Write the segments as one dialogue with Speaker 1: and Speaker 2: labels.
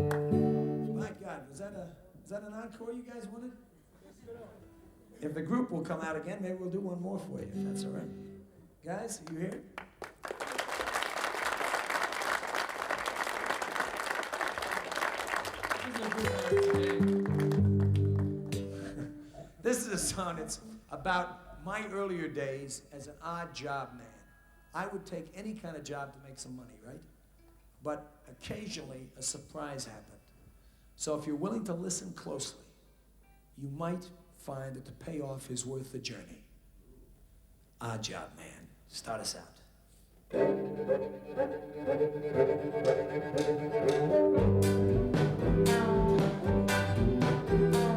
Speaker 1: My God, was that an encore you guys wanted? If the group will come out again, maybe we'll do one more for you, if that's all right. Guys, are you here? This is a song, it's about my earlier days as an odd job man. I would take any kind of job to make some money, right? But occasionally a surprise happened. So if you're willing to listen closely, you might find that the payoff is worth the journey. Odd job man, start us out.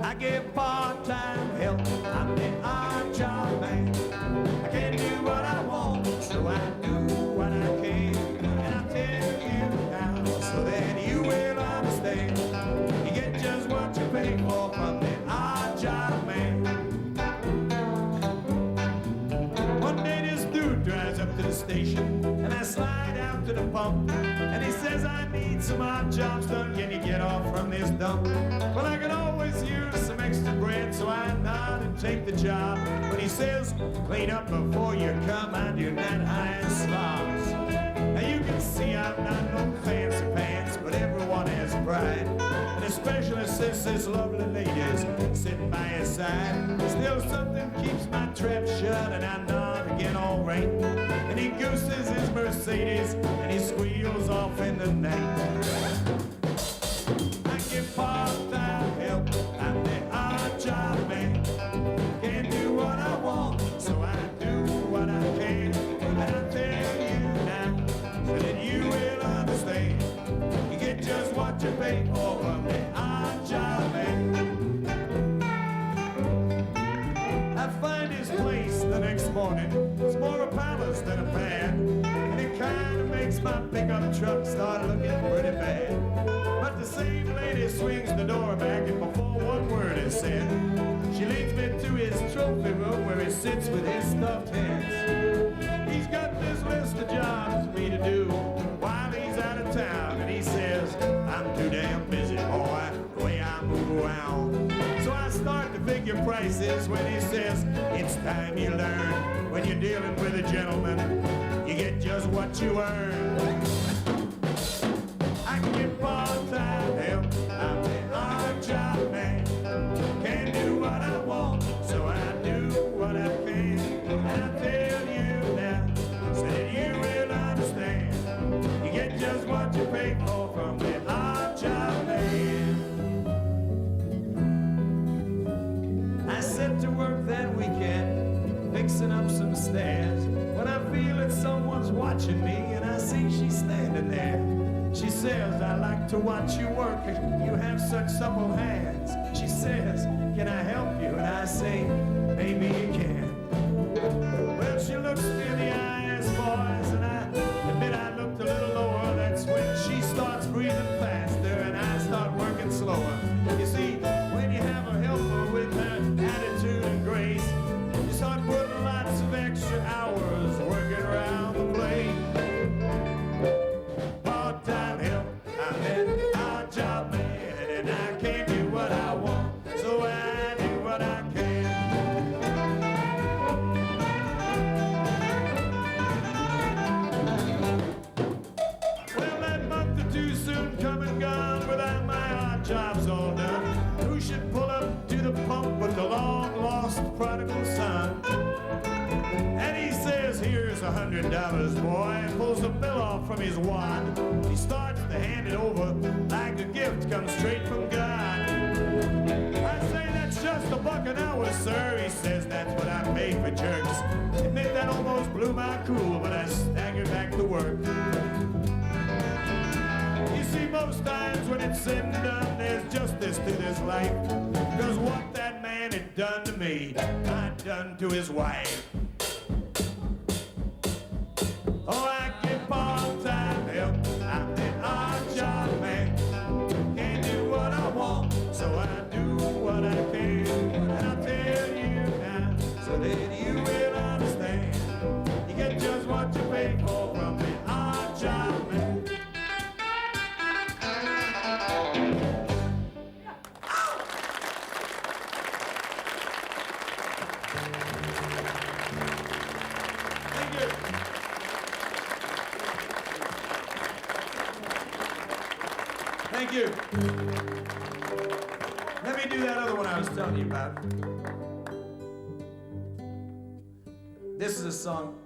Speaker 1: I get part-time help, I'm the odd job man. I can't do what I want, so I do what I can. And I'll tell you now, so that you will understand. You get just what you pay for from the odd job man. One day this dude drives up to the station, and I slide out to the pump, and he says, I need some odd jobs done, can you get off from this dump? Well, I can always use some extra bread, so I nod and take the job. But he says, clean up before you come, I do not hire slobs. Now you can see I'm not no fancy pants, but everyone has pride. And especially since this lovely lady's sitting by his side. Still something keeps my trap shut, and I nod again all right. And he gooses his Mercedes, and he squeals off in the night. I get part-time help, I'm the odd job man. Can't do what I want, so I do what I can. And I'll tell you now, so that you will understand. You get just what you pay for from the odd job man. I find his place the next morning. It's more a palace than a pad, and it kind of makes my pickup truck start looking pretty bad. But the same lady swings the door back, and before one word is said, she leads me to his trophy room where he sits with his stuffed hens. He's got this list of jobs for me to do while he's out of town, and he says, I'm too damn busy, boy, the way I move around. So I start to figure prices when he says, it's time you learn. When you're dealing with a gentleman, you get just what you earn. I can get part-time help, I'm the odd job man. Can't do what I want, so I do what I can. And I tell you now, so that you will understand. You get just what you pay for from the odd job man. I set to work that weekend, fixing up some stairs, when I feel that someone's watching me, and I see she's standing there. She says, I like to watch you work, you have such supple hands. She says, can I help you? And I say, maybe you can. Well, she looks me in the eyes, boys, and I admit I looked a little lower. That's when she starts breathing faster, and I start working slower. You see, when you have a helper with her attitude and grace, you start putting lots of extra hours working around the place. Part-time help, I'm an odd job man, and I can't do what I want, so I do what I can. Well, that month or two soon come and gone without my odd jobs all done. Who should pull up to the pump but the long-lost prodigal son? And he says, here's $100, boy, and pulls the bill off from his wad. He starts to hand it over like a gift comes straight from God. I say, that's just $1 an hour, sir. He says, that's what I pay for jerks. Admit that almost blew my cool, but I staggered back to work. You see, most times when it's said and done, there's justice to this life. Because what that man had done to me, I'd done to his wife. Oh, I get part-time help, I'm the odd job man. Can't do what I want, so I do what I can. And I'll tell you now, so that you will understand. You get just what you pay for from the odd job man. Thank you. Let me do that other one I was telling you about. This is a song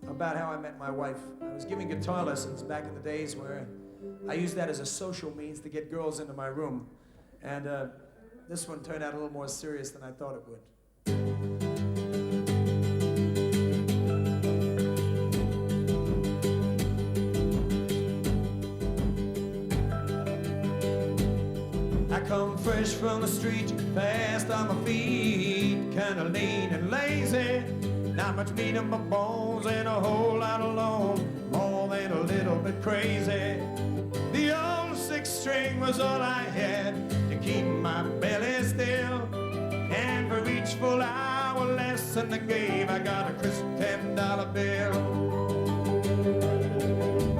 Speaker 1: about how I met my wife. I was giving guitar lessons back in the days where I used that as a social means to get girls into my room. And this one turned out a little more serious than I thought it would. I come fresh from the street, fast on my feet, kinda lean and lazy. Not much meat in my bones and a whole lot alone, more than a little bit crazy. The old six string was all I had to keep my belly still. And for each full hour lesson I gave, I got a crisp $10 bill.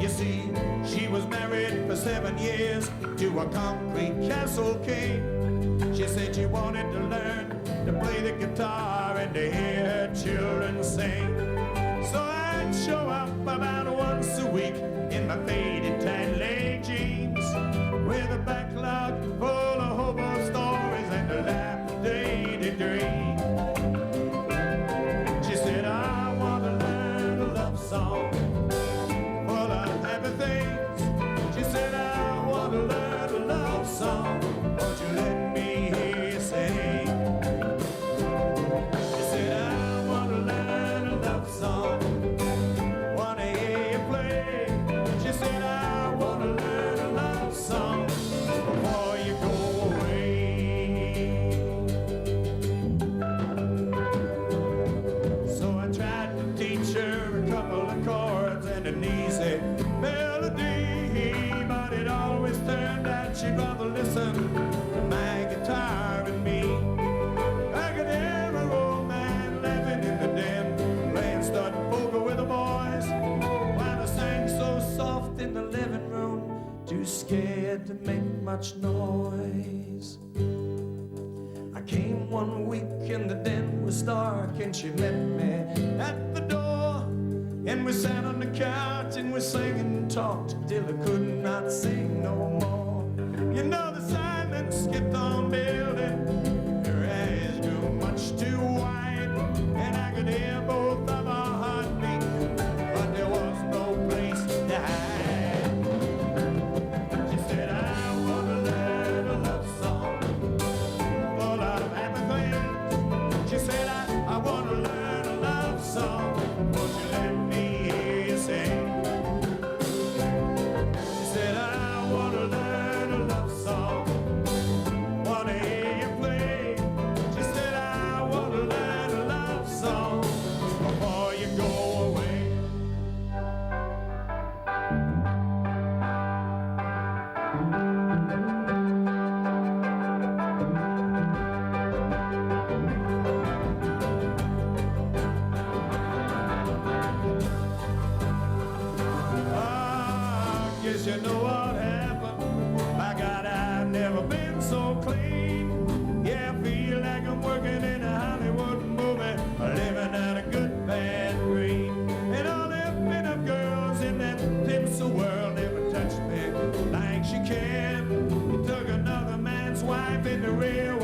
Speaker 1: You see, she was married for 7 years to a concrete castle king. She said she wanted to learn to play the guitar and to hear her children sing. So I'd show up about once a week in my faded tan leg jeans, with a backlog full of hobo stories and a dilapidated dream. She said, I want to learn a love song full of happy things. She said, I want to learn a love song, won't you let me hear you sing? She said, I want to learn a love song, want to hear you play. She said, I want to learn a love song before you go away. So I tried to teach her a couple of chords and an easy melody, but it always turned out she'd rather listen to my guitar and me. I could hear an old man laughing in the den, playing stud poker with the boys, while I sang so soft in the living room, too scared to make much noise. I came one week and the den was dark, and she met me at the door, and we sat on the couch and we sang and talked till I could not sing no more. You know, the silence kept on building, her eyes grew much too wide, and I could hear both of our heartbeats, but there was no place to hide. She said, I want to learn a love song full of happy things. She said, I want to learn a love song, won't you let me hear you sing? She said, I want to learn a love song, want to hear you play. She said, I want to learn a love song before you go away. Guess you know what happened. My God, I've never been so clean. Yeah, I feel like I'm working in a Hollywood movie, living out a good bad dream. And all them pin-up girls in that tinsel world never touched me like she can. Took another man's wife in the rear